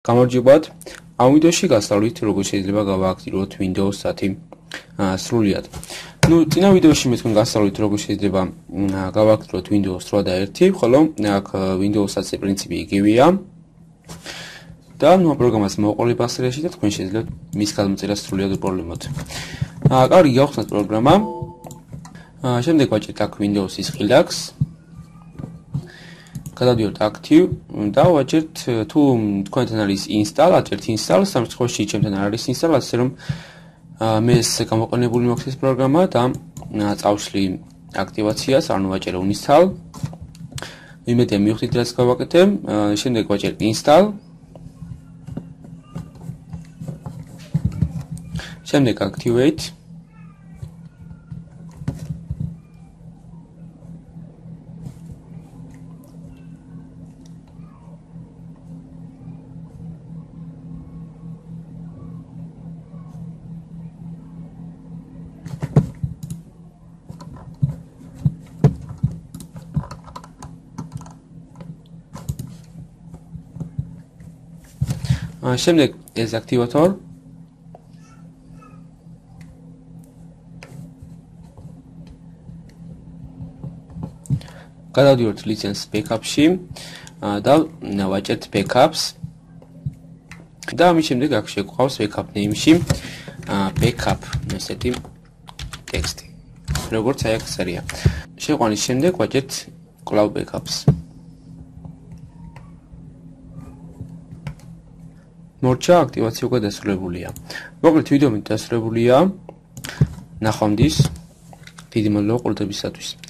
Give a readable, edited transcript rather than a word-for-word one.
გამარჯობათ. ამ ვიდეოში გასწავლით როგორ შეიძლება გავააქტიუროთ Windows 10 სრულად. წინა ვიდეოში მე თქვენ გასწავლით როგორ შეიძლება გავააქტიუროთ Windows 8 და 1, ხოლო აქ Windows 10-ზე პრინციპი იგივეა. და ამ პროგრამას მოყოლება სერიაში და თქვენ შეძლებთ მის გადმოწერა სრულად უპრობლემოდ. კარგი, გავხსნათ პროგრამა. შემდეგ ვაჭერთ აქ Windows-ის ხილაკს. გადავდივართ Active და ვაჭერთ თუ თქვენთან არის install, აჭერთ install, ამ შემთხვევაში ჩემთან არ არის install, ასე რომ მე ეს გამოყენებული მოხდეს პროგრამა და წავშლი აქტივაციას, ანუ ვაჭერე uninstall. იმედია მივხვდით რაც გავაკეთებ, შემდეგ ვაჭერთ install. შემდეგ activate. შემდეგ ეს აქტივატორ გადავდივართ license backup-ში და ვაჭერთ backups და ამის შემდეგ აქ შეგვყავს backup name-ში backup ესეთი ტექსტი როგორც აი აქ არია. შეყვანის შემდეგ ვაჭერთ კვლავ backups. მორჩა აქტივაცია უკვე დასრულებულია. მოკლედ ვიდეო დასრულებულია. ნახვამდის. დიდი მადლობა ყურადღებისათვის.